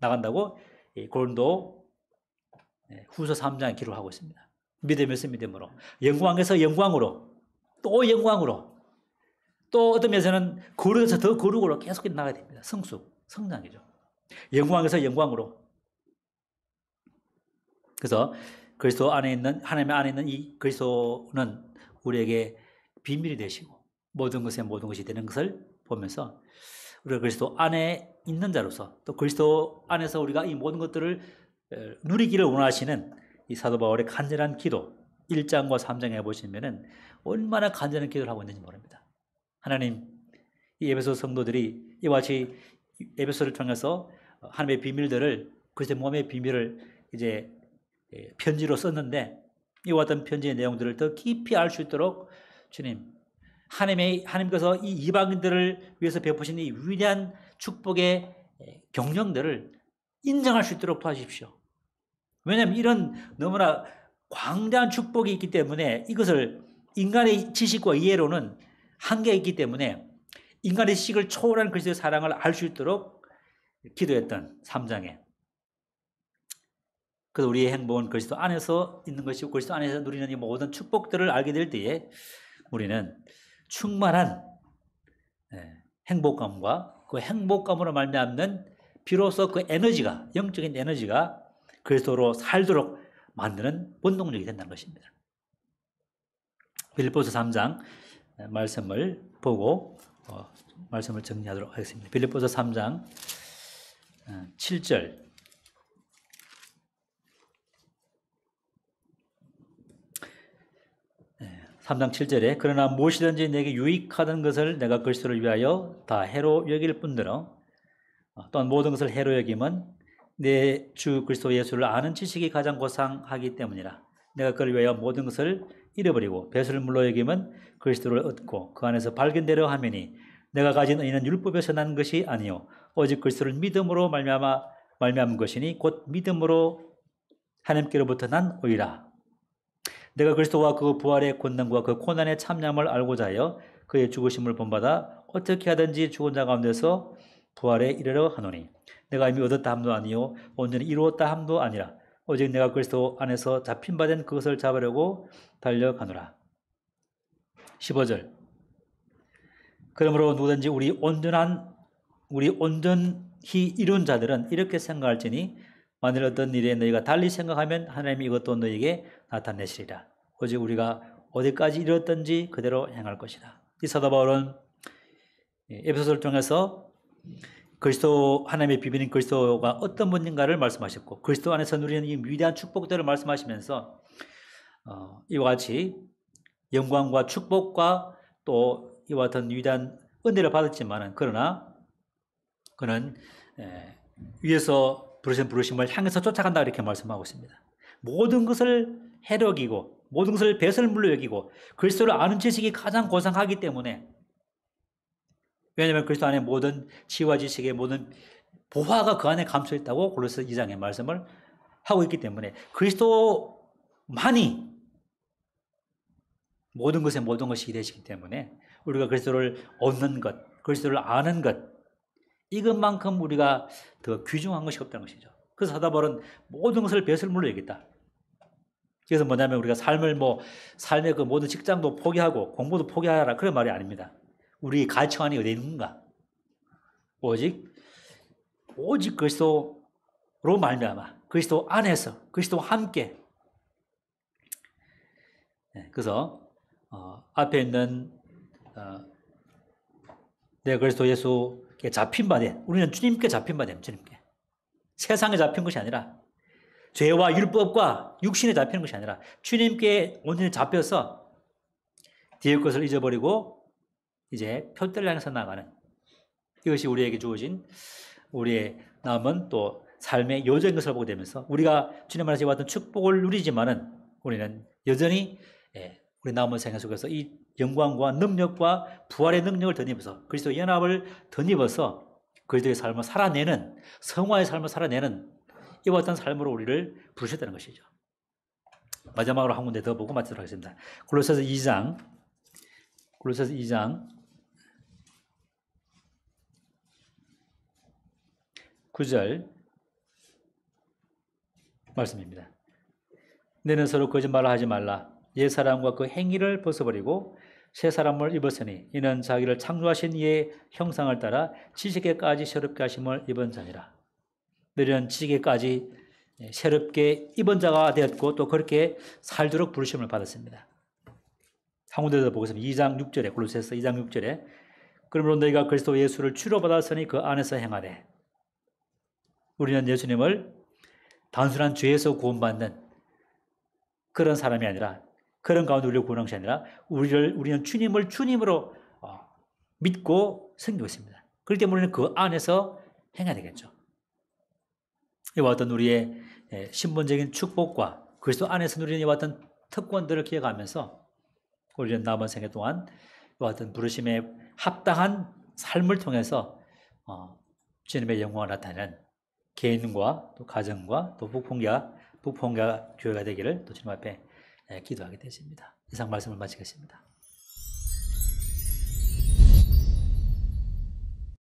나간다고 고린도 후서 3장에 기록하고 있습니다. 믿음에서 믿음으로, 영광에서 영광으로, 또 영광으로, 또 어떤 면에서는 거룩에서 더 거룩으로 계속 나가야 됩니다. 성장이죠. 영광에서 영광으로. 그래서 그리스도 안에 있는, 하나님 안에 있는 이 그리스도는 우리에게 비밀이 되시고 모든 것이 되는 것을 보면서 우리가 그리스도 안에 있는 자로서 또 그리스도 안에서 우리가 이 모든 것들을 누리기를 원하시는 이 사도 바울의 간절한 기도 1장과 3장에 보시면은 얼마나 간절한 기도를 하고 있는지 모릅니다. 하나님, 이 에베소 성도들이 이와 같이 에베소를 통해서 하나님의 비밀들을, 그리스도의 몸의 비밀을 이제 편지로 썼는데 이와 같은 편지의 내용들을 더 깊이 알 수 있도록 주님, 하나님께서 이 이방인들을 위해서 베푸신 이 위대한 축복의 경영들을 인정할 수 있도록 도와주십시오. 왜냐하면 이런 너무나 광대한 축복이 있기 때문에 이것을 인간의 지식과 이해로는 한계가 있기 때문에 인간의 지식을 초월한 그리스도의 사랑을 알 수 있도록 기도했던 3장에. 그래서 우리의 행복은 그리스도 안에서 있는 것이고 그리스도 안에서 누리는 이 모든 축복들을 알게 될 때에 우리는 충만한 행복감과 그 행복감으로 말미암는 비로소 그 에너지가, 영적인 에너지가 그리스도로 살도록 만드는 원동력이 된다는 것입니다. 빌립보서 3장 말씀을 보고 말씀을 정리하도록 하겠습니다. 빌립보서 3장 7절. 3장 7절에 그러나 무엇이든지 내게 유익하던 것을 내가 그리스도를 위하여 다 해로 여길 뿐더러 또한 모든 것을 해로 여김은 내 주 그리스도 예수를 아는 지식이 가장 고상하기 때문이라. 내가 그를 위하여 모든 것을 잃어버리고 배설을 물로 여김은 그리스도를 얻고 그 안에서 발견되려 하매니 내가 가진 의는 율법에서 난 것이 아니요 오직 그리스도를 믿음으로 말미암은 것이니 곧 믿음으로 하나님께로부터 난 의라. 내가 그리스도와 그 부활의 권능과 그 고난의 참념을 알고자 하여 그의 죽으심을 본받아 어떻게 하든지 죽은 자 가운데서 부활에 이르려 하노니 내가 이미 얻었다 함도 아니요 온전히 이루었다 함도 아니라 오직 내가 그리스도 안에서 잡힌 바 된 그것을 잡으려고 달려가노라. 15절. 그러므로 누구든지 우리 온전한 이룬 자들은 이렇게 생각할지니 만일 어떤 일에 너희가 달리 생각하면 하나님이 이것도 너희에게 나타내시리라. 오직 우리가 어디까지 이뤘든지 그대로 행할 것이다. 이 사도 바울은 에베소서를 통해서 그리스도, 하나님의 비밀인 그리스도가 어떤 분인가를 말씀하셨고 그리스도 안에서 누리는 이 위대한 축복들을 말씀하시면서 이와 같이 영광과 축복과 또 이와 같은 위대한 은혜를 받았지만은 그러나 그는 위에서 부르신 부르심을 향해서 쫓아간다 이렇게 말씀하고 있습니다. 모든 것을 해로 여기고 모든 것을 배설물로 여기고 그리스도를 아는 지식이 가장 고상하기 때문에, 왜냐하면 그리스도 안에 모든 지혜와 지식의 모든 보화가 그 안에 감춰 있다고 골로새 2장의 말씀을 하고 있기 때문에 그리스도만이 모든 것의 모든 것이 되시기 때문에 우리가 그리스도를 얻는 것, 그리스도를 아는 것, 이것만큼 우리가 더 귀중한 것이 없다는 것이죠. 그래서 사도 바울은 모든 것을 배설물로 여겼다. 그래서 뭐냐면 우리가 삶의 그 모든 직장도 포기하고 공부도 포기하라 그런 말이 아닙니다. 우리 가치관이 어디에 있는가? 오직 그리스도로 말미암아 그리스도 안에서 그리스도와 함께. 그래서 앞에 있는 내 그리스도 예수께 잡힌 바 된, 우리는 주님께 잡힌 바 됨. 주님께 세상에 잡힌 것이 아니라 죄와 율법과 육신에 잡히는 것이 아니라 주님께 온전히 잡혀서 뒤의 것을 잊어버리고 이제 표대를 향해서 나가는, 이것이 우리에게 주어진 우리의 남은 또 삶의 여정인 것을 보게 되면서 우리가 주님 안에서 왔던 축복을 누리지만은 우리는 여전히 우리 남은 생애 속에서 이 영광과 능력과 부활의 능력을 덧입어서 그리스도의 연합을 덧입어서 그리스도의 삶을 살아내는, 성화의 삶을 살아내는 이와 같은 삶으로 우리를 부르셨다는 것이죠. 마지막으로 한 군데 더 보고 마치도록 하겠습니다. 골로새서 2장 9절 말씀입니다. 너는 서로 거짓말을 하지 말라. 옛 사람과 그 행위를 벗어버리고 새 사람을 입었으니 이는 자기를 창조하신 이의 형상을 따라 지식에까지 새롭게 하심을 입은 자니라. 너희는 지식에까지 새롭게 입은 자가 되었고 또 그렇게 살도록 부르심을 받았습니다. 한 군데 더 보겠습니다. 2장 6절에, 골로새서 2장 6절에 그러므로 너희가 그리스도 예수를 주로 받았으니 그 안에서 행하되. 우리는 예수님을 단순한 죄에서 구원받는 그런 사람이 아니라, 그런 가운데 우리를 구원한 것이 아니라 우리는 주님을 주님으로 믿고 섬기고 있습니다. 그렇기 때문에 우리는 그 안에서 행해야 되겠죠. 이와 같은 우리의 신분적인 축복과 그리스도 안에서 누리는 이와 같은 특권들을 기억하면서 우리는 남은 생애 동안 이와 같은 부르심에 합당한 삶을 통해서 주님의 영광을 나타내는 개인과 또 가정과 또 북풍야 교회가 되기를 또 주님 앞에 기도하게 되십니다. 이상 말씀을 마치겠습니다.